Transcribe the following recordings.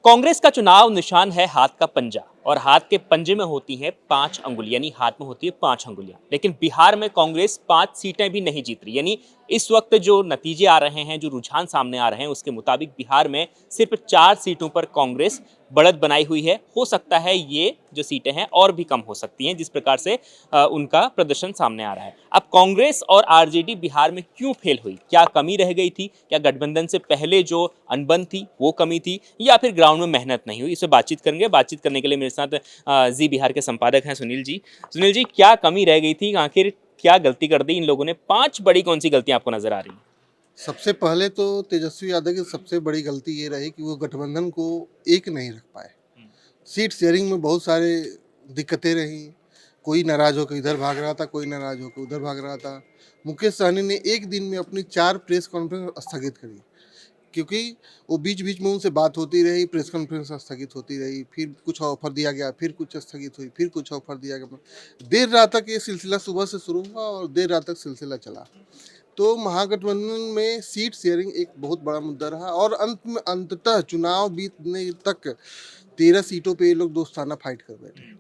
कांग्रेस का चुनाव निशान है हाथ का पंजा और हाथ के पंजे में होती हैं 5 अंगुलियां यानी हाथ में होती है 5 अंगुलियां। लेकिन बिहार में कांग्रेस 5 सीटें भी नहीं जीत रही। यानी इस वक्त जो नतीजे आ रहे हैं, जो रुझान सामने आ रहे हैं, उसके मुताबिक बिहार में सिर्फ 4 सीटों पर कांग्रेस बढ़त बनाई हुई है। हो सकता है ये जो सीटें हैं और भी कम हो सकती हैं, जिस प्रकार से उनका प्रदर्शन सामने आ रहा है। अब कांग्रेस और आरजेडी बिहार में क्यों फेल हुई? क्या कमी रह गई थी? क्या गठबंधन से पहले जो अनबन थी वो कमी थी, या फिर ग्राउंड में मेहनत नहीं हुई? इससे बातचीत करेंगे। बातचीत करने के लिए मेरे साथ जी बिहार के संपादक हैं सुनील जी। सुनील जी, क्या कमी रह गई थी? आखिर क्या गलती कर दी इन लोगों ने? 5 बड़ी कौन सी गलतियां आपको नजर आ रही हैं? सबसे पहले तो तेजस्वी यादव की सबसे बड़ी गलती ये रही कि वो गठबंधन को एक नहीं रख पाए। सीट शेयरिंग में बहुत सारे दिक्कतें रही। कोई नाराज होकर इधर भाग रहा था, कोई नाराज होकर उधर भाग रहा था। मुकेश सहनी ने एक दिन में अपनी 4 प्रेस कॉन्फ्रेंस स्थगित करी, क्योंकि वो बीच बीच में उनसे बात होती रही, प्रेस कॉन्फ्रेंस स्थगित होती रही, फिर कुछ ऑफर दिया गया, फिर कुछ स्थगित हुई, फिर कुछ ऑफर दिया गया। देर रात तक ये सिलसिला सुबह से शुरू हुआ और देर रात तक सिलसिला चला। तो महागठबंधन में सीट शेयरिंग एक बहुत बड़ा मुद्दा रहा और अंततः चुनाव बीतने तक 13 सीटों पे ये लोग दोस्ताना फाइट कर बैठे।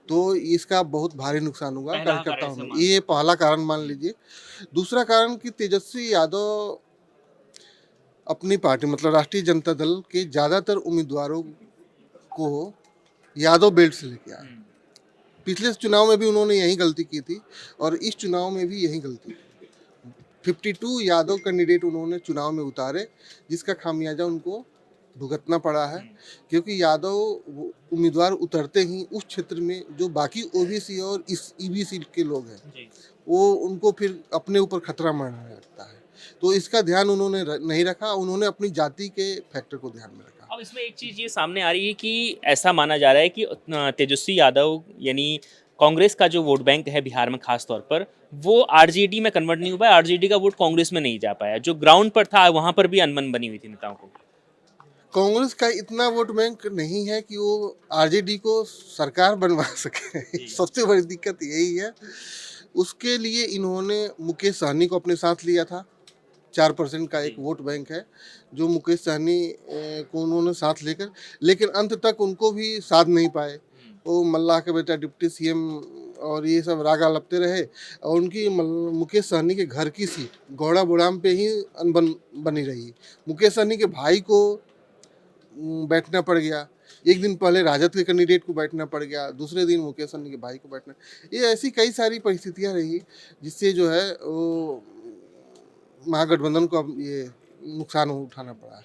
तो इसका बहुत भारी नुकसान हुआ कार्यकर्ताओं में। ये पहला कारण मान लीजिए। दूसरा कारण कि तेजस्वी यादव अपनी पार्टी मतलब राष्ट्रीय जनता दल के ज्यादातर उम्मीदवारों को यादव बेल्ट से लेके आए। पिछले चुनाव में भी उन्होंने यही गलती की थी और इस चुनाव में भी यही गलती की। 52 यादव कैंडिडेट उन्होंने चुनाव में उतारे, जिसका खामियाजा उनको भुगतना पड़ा है, क्योंकि यादव उम्मीदवार उतरते ही उस क्षेत्र में जो बाकी ओबीसी और इस ईबीसी के लोग हैं वो उनको फिर अपने ऊपर खतरा मानने लगता है। तो इसका ध्यान उन्होंने नहीं रखा, उन्होंने अपनी जाति के फैक्टर को ध्यान में रखा। अब इसमें एक चीज़ ये सामने आ रही है कि ऐसा माना जा रहा है कि तेजस्वी यादव यानी कांग्रेस का जो वोट बैंक है बिहार में खास तौर पर, वो आरजेडी में कन्वर्ट नहीं हो पाया। आरजेडी का वोट कांग्रेस में नहीं जा पाया। जो ग्राउंड पर था वहां पर भी अनबन बनी हुई थी नेताओं को। कांग्रेस का इतना वोट बैंक नहीं है कि वो आरजेडी को सरकार बनवा सके। सबसे बड़ी दिक्कत यही है। उसके लिए इन्होंने मुकेश सहनी को अपने साथ लिया था। 4% का एक वोट बैंक है जो मुकेश सहनी को उन्होंने साथ लेकर, लेकिन अंत तक उनको भी साध नहीं पाए। वो मल्लाह के बेटा डिप्टी सीएम और ये सब रागा लपते रहे और उनकी मुकेश सहनी के घर की सीट गौड़ा बुढ़ाम पे ही अनबन बनी रही। मुकेश सहनी के भाई को बैठना पड़ गया। एक दिन पहले राजद के कैंडिडेट को बैठना पड़ गया, दूसरे दिन मुकेश सहनी के भाई को बैठना। ये ऐसी कई सारी परिस्थितियां रही जिससे जो है वो महागठबंधन को अब ये नुकसान उठाना पड़ा।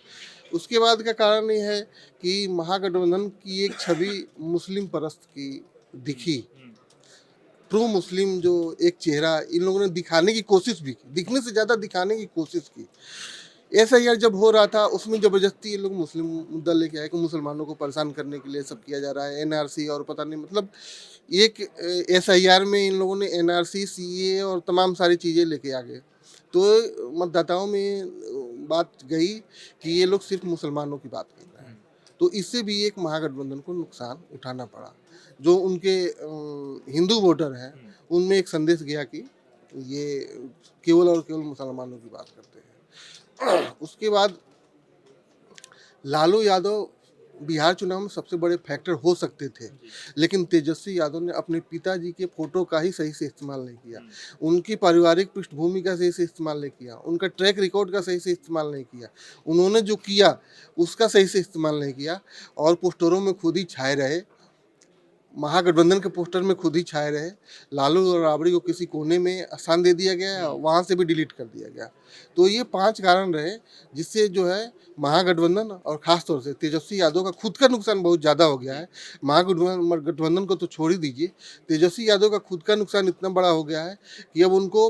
उसके बाद का कारण ये है कि महागठबंधन की एक छवि मुस्लिम परस्त की दिखी। प्रो मुस्लिम जो एक चेहरा इन लोगों ने दिखाने की कोशिश भी की, दिखने से ज़्यादा दिखाने की कोशिश की। ऐसा यार जब हो रहा था उसमें ज़बरदस्ती ये लोग मुस्लिम मुद्दा लेके आए कि मुसलमानों को परेशान करने के लिए सब किया जा रहा है। एनआरसी और पता नहीं मतलब एक एसआईआर में इन लोगों ने एनआरसी, सीए और तमाम सारी चीज़ें लेके आ गए। तो मतदाताओं में बात गई कि ये लोग सिर्फ मुसलमानों की बात कर रहे हैं। तो इससे भी एक महागठबंधन को नुकसान उठाना पड़ा। जो उनके हिंदू वोटर हैं उनमें एक संदेश गया कि ये केवल और केवल मुसलमानों की बात करते हैं। उसके बाद लालू यादव बिहार चुनाव में सबसे बड़े फैक्टर हो सकते थे, लेकिन तेजस्वी यादव ने अपने पिताजी के फोटो का ही सही से इस्तेमाल नहीं किया। उनकी पारिवारिक पृष्ठभूमि का सही से इस्तेमाल नहीं किया, उनका ट्रैक रिकॉर्ड का सही से इस्तेमाल नहीं किया। उन्होंने जो किया उसका सही से इस्तेमाल नहीं किया और पोस्टरों में खुद ही छाए रहे। महागठबंधन के पोस्टर में खुद ही छाए रहे। लालू और राबड़ी को किसी कोने में स्थान दे दिया गया, वहाँ से भी डिलीट कर दिया गया। तो ये 5 कारण रहे जिससे जो है महागठबंधन और खास तौर से तेजस्वी यादव का खुद का नुकसान बहुत ज़्यादा हो गया है। महागठबंधन को तो छोड़ ही दीजिए, तेजस्वी यादव का खुद का नुकसान इतना बड़ा हो गया है कि अब उनको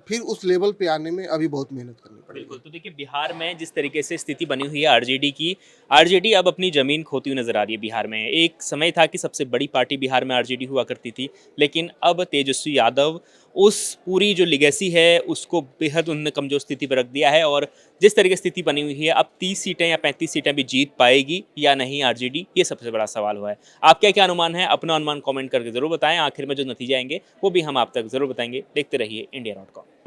फिर उस लेवल पे आने में अभी बहुत मेहनत करनी बिल्कुल। पड़ेगी। तो देखिए, बिहार में जिस तरीके से स्थिति बनी हुई है आरजेडी की, आरजेडी अब अपनी ज़मीन खोती हुई नज़र आ रही है बिहार में। एक समय था कि सबसे बड़ी पार्टी बिहार में आरजेडी हुआ करती थी, लेकिन अब तेजस्वी यादव उस पूरी जो लिगेसी है उसको बेहद उन्होंने कमज़ोर स्थिति पर रख दिया है। और जिस तरीके से स्थिति बनी हुई है, अब 30 सीटें या 35 सीटें भी जीत पाएगी या नहीं आरजेडी, ये सबसे बड़ा सवाल हुआ है। आपका क्या अनुमान है? अपना अनुमान कमेंट करके ज़रूर बताएं। आखिर में जो नतीजे आएंगे वो भी हम आप तक ज़रूर बताएंगे। देखते रहिए इंडिया.com।